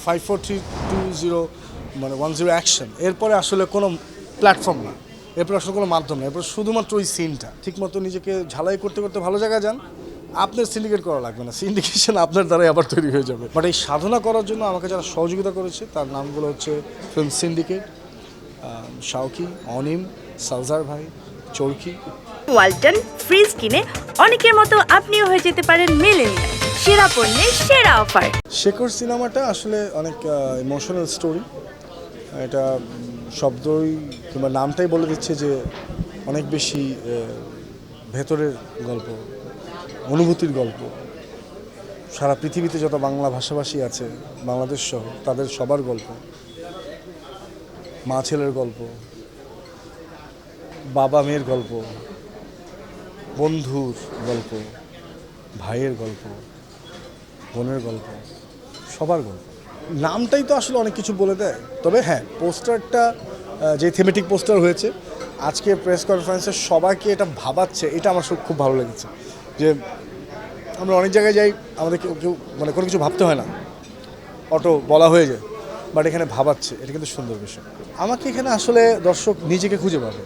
5432 মানে 10 অ্যাকশন, এরপরে আসলে কোনো প্ল্যাটফর্ম না, এরপর আসলে কোনো মাধ্যম না, এরপর শুধুমাত্র ওই সিনটা ঠিকমতো নিজেকে ঝালাই করতে করতে ভালো জায়গায় যান, আপনার সিন্ডিকেট করা লাগবে না, সিন্ডিকেশন আপনার দ্বারাই আবার তৈরি হয়ে যাবে। বাট এই সাধনা করার জন্য আমাকে যারা সহযোগিতা করেছে তার নামগুলো হচ্ছে ফিল্ম সিন্ডিকেট, শাওকি, অনিম, সালজার ভাই, চরকি। ওয়ালটন ফ্রিজ কিনে অনেকের মতো আপনিও হয়ে যেতে পারেন মিলেনিয়াল। সেরা পণ্যের সেরা অফার। শেখর সিনেমাটা আসলে অনেক ইমোশনাল স্টোরি। এটা শব্দই কিংবা নামটাই বলে দিচ্ছে যে অনেক বেশি ভেতরের গল্প, অনুভূতির গল্প। সারা পৃথিবীতে যত বাংলা ভাষাভাষী আছে, বাংলাদেশ সহ, তাদের সবার গল্প, মা ছেলের গল্প, বাবা মেয়ের গল্প, বন্ধুর গল্প, ভাইয়ের গল্প, বোনের গল্প, সবার গল্প। নামটাই তো আসলে অনেক কিছু বলে দেয়। তবে হ্যাঁ, পোস্টারটা যে থিমেটিক পোস্টার হয়েছে, আজকে প্রেস কনফারেন্সে সবাইকে এটা ভাবাচ্ছে, এটা আমার খুব ভালো লেগেছে। যে আমরা অনেক জায়গায় যাই, আমাদের কেউ মানে কোনো কিছু ভাবতে হয় না, অটো বলা হয়ে যায়, বাট এখানে ভাবাচ্ছে, এটা কিন্তু সুন্দর বিষয়। আমাকে এখানে আসলে দর্শক নিজেকে খুঁজে পাবে,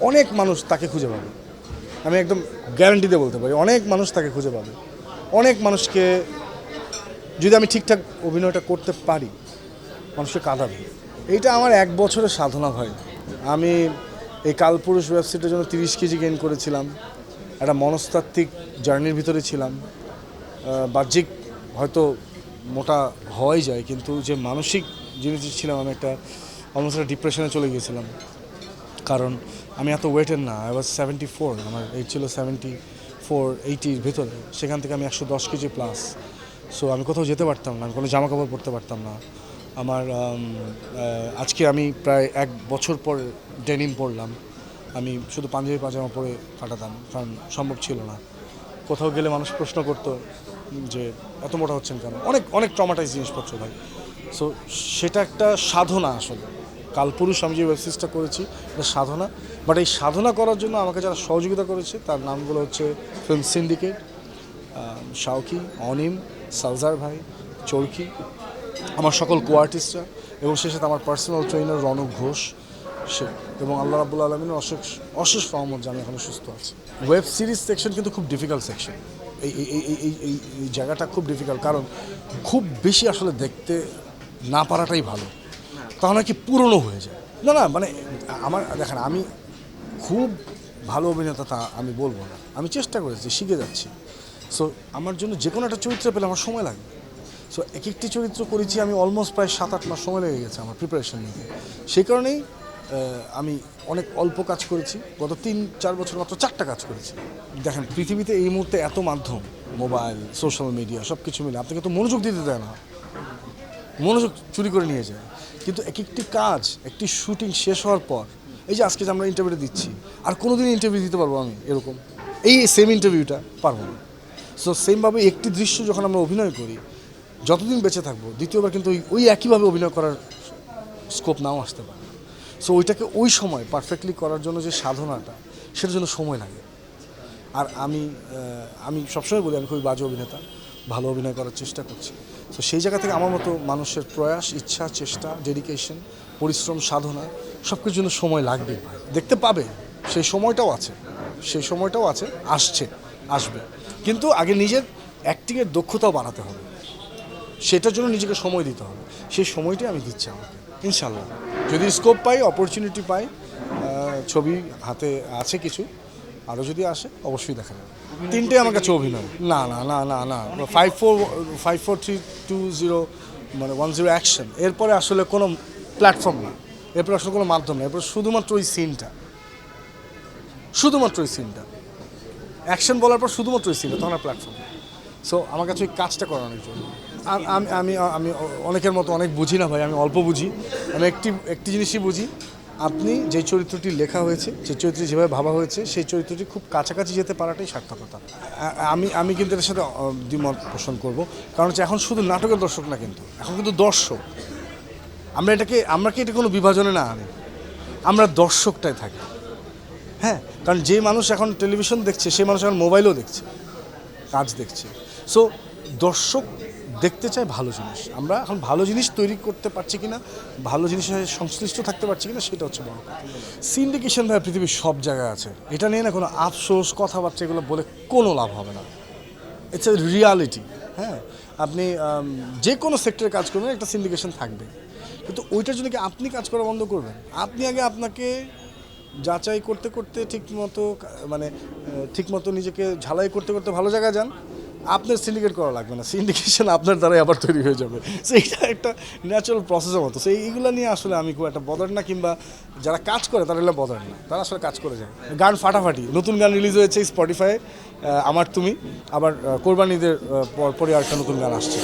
অনেক মানুষ তাকে খুঁজে পাবে, আমি একদম গ্যারান্টি দিয়ে বলতে পারি, অনেক মানুষ তাকে খুঁজে পাবে। অনেক মানুষকে যদি আমি ঠিকঠাক অভিনয়টা করতে পারি, মানুষকে কাঁদাবে। এইটা আমার 1 বছরের সাধনা ভাই। আমি এই কালপুরুষ ওয়েবসাইটের জন্য 30 কেজি গেইন করেছিলাম, একটা মনস্তাত্ত্বিক জার্নির ভিতরে ছিলাম। বাহ্যিক হয়তো মোটা হওয়াই যায়, কিন্তু যে মানসিক জিনিস ছিলাম, আমি একটা অলমোস্ট একটা ডিপ্রেশনে চলে গিয়েছিলাম। কারণ আমি এত ওয়েটের না, আই ওয়াজ 74, আমার এইট ছিল 74-80-র ভেতরে। সেখান থেকে আমি 110 কেজি প্লাস। সো আমি কোথাও যেতে পারতাম না, আমি কোনো জামা কাপড় পরতে পারতাম না। আমার আজকে আমি প্রায় 1 বছর পর ডেনিম পরলাম। আমি শুধু পাঞ্জাবি পাজামা পরে কাটাতাম, কারণ সম্ভব ছিল না। কোথাও গেলে মানুষ প্রশ্ন করতো যে এত মোটা হচ্ছেন কেন, অনেক অনেক ট্রমাটাইজ জিনিসপত্র ভাই। সো সেটা একটা সাধনা আসলে। কালপুরুষ আমি যে ওয়েবসাইটটা করেছি এটা সাধনা। বাট এই সাধনা করার জন্য আমাকে যারা সহযোগিতা করেছে তার নামগুলো হচ্ছে ফিল্ম সিন্ডিকেট, শাওকি, অনিম, সালজার ভাই, চরকি, আমার সকল কো-আর্টিস্টরা, এবং সে সাথে আমার পার্সোনাল ট্রেনার রনক ঘোষ, সে, এবং আল্লাহ রাব্বুল আলমিনের অশেষ রহমত যে আমি এখনও সুস্থ আছি। ওয়েব সিরিজ সেকশন কিন্তু খুব ডিফিকাল্ট সেকশন। এই এই এই এই এই এই জায়গাটা খুব ডিফিকাল্ট, কারণ খুব বেশি আসলে দেখতে না পারাটাই ভালো, তাহলে কি পুরনো হয়ে যায়। না না, মানে আমার দেখেন, আমি খুব ভালো অভিনেতা তা আমি বলবো না, আমি চেষ্টা করেছি, শিখে যাচ্ছি। সো আমার জন্য যে কোনো একটা চরিত্র পেলে আমার সময় লাগবে। সো এক একটি চরিত্র করেছি আমি অলমোস্ট প্রায় 7-8 মাস সময় লেগে গেছে আমার প্রিপারেশন নিতে। সেই কারণেই আমি অনেক অল্প কাজ করেছি, গত 3-4 বছর মাত্র 4টা কাজ করেছি। দেখেন, পৃথিবীতে এই মুহূর্তে এত মাধ্যম, মোবাইল, সোশ্যাল মিডিয়া, সব কিছু মিলে আপনাকে তো মনোযোগ দিতে দেয় না, মনোযোগ চুরি করে নিয়ে যায়। কিন্তু এক একটি কাজ, একটি শুটিং শেষ হওয়ার পর, এই যে আজকে যে আমরা ইন্টারভিউটা দিচ্ছি, আর কোনো দিন ইন্টারভিউ দিতে পারবো আমি এরকম, এই সেম ইন্টারভিউটা পারবো না। সো সেমভাবে একটি দৃশ্য যখন আমরা অভিনয় করি, যতদিন বেঁচে থাকবো দ্বিতীয়বার কিন্তু ওই একইভাবে অভিনয় করার স্কোপ নাও আসতে পারে। সো ওইটাকে ওই সময় পারফেক্টলি করার জন্য যে সাধনাটা, সেটার জন্য সময় লাগে। আর আমি সবসময় বলি আমি খুবই বাজে অভিনেতা, ভালো অভিনয় করার চেষ্টা করছি। তো সেই জায়গা থেকে আমার মতো মানুষের প্রয়াস, ইচ্ছা, চেষ্টা, ডেডিকেশন, পরিশ্রম, সাধনা, সব কিছুর জন্য সময় লাগবে। দেখতে পাবে, সেই সময়টাও আছে, আসবে। কিন্তু আগে নিজের অ্যাক্টিংয়ের দক্ষতাও বাড়াতে হবে, সেটার জন্য নিজেকে সময় দিতে হবে। সেই সময়টাই আমি দিচ্ছি আমাকে, ইনশাল্লাহ। যদি স্কোপ পাই, অপরচুনিটি পাই, ছবি হাতে আছে কিছু, আরও যদি আসে অবশ্যই দেখা যাবে। 3টে আমার কাছে অভিনয়। না না না না না 5432 মানে 10 অ্যাকশন, এরপরে আসলে কোনো প্ল্যাটফর্ম না, এরপর আসলে কোনো মাধ্যম না, এরপর শুধুমাত্র ওই সিনটা, অ্যাকশন বলার পর শুধুমাত্র ওই সিনটা, তখন আর প্ল্যাটফর্ম। সো আমার কাছে ওই কাজটা করানোর জন্য আমি আমি অনেকের মতো অনেক বুঝি না ভাই, আমি অল্প বুঝি। আমি একটি জিনিসই বুঝি, আপনি যে চরিত্রটি লেখা হয়েছে, যে চরিত্রটি যেভাবে ভাবা হয়েছে, সেই চরিত্রটি খুব কাছাকাছি যেতে পারাটাই সার্থকতা। আমি কিন্তু এর সাথে দ্বিমত পোষণ করব, কারণ হচ্ছে এখন শুধু নাটকের দর্শক না, কিন্তু এখন কিন্তু দর্শক। আমরা কি এটা কোনো বিভাজনে না আনি, আমরা দর্শকটাই থাকি। হ্যাঁ, কারণ যে মানুষ এখন টেলিভিশন দেখছে, সেই মানুষ এখন মোবাইলও দেখছে, কাজ দেখছে। সো দর্শক দেখতে চাই ভালো জিনিস। আমরা এখন ভালো জিনিস তৈরি করতে পারছি কিনা, ভালো জিনিসের সাথে সংশ্লিষ্ট থাকতে পারছি কিনা, সেটা হচ্ছে বড় কথা। সিন্ডিকেশন ভাই পৃথিবীর সব জায়গায় আছে, এটা নিয়ে না কোনো আফসোস কথাবার্তা এগুলো বলে কোনো লাভ হবে না। It's a reality. হ্যাঁ, আপনি যে কোনো সেক্টরে কাজ করবেন একটা সিন্ডিকেশন থাকবে, কিন্তু ওইটার জন্য কি আপনি কাজ করা বন্ধ করবেন? আপনি আগে আপনাকে যাচাই করতে করতে ঠিকমতো নিজেকে ঝালাই করতে করতে ভালো জায়গায় যান। আপনার সিন্ডিকেট করা লাগবে না, সিন্ডিকেশন আপনার দ্বারাই আবার তৈরি হয়ে যাবে। সো এইটা একটা ন্যাচারাল প্রসেসের মতো। সো এইগুলো নিয়ে আসলে আমি খুব একটা বদার না, কিংবা যারা কাজ করে তারা এগুলো বদার না, তারা আসলে কাজ করে যায়। গান ফাটাফাটি, নতুন গান রিলিজ হয়েছে স্পটিফাই, আমার তুমি, আবার কোরবানিদের পরে আরেকটা নতুন গান আসছে।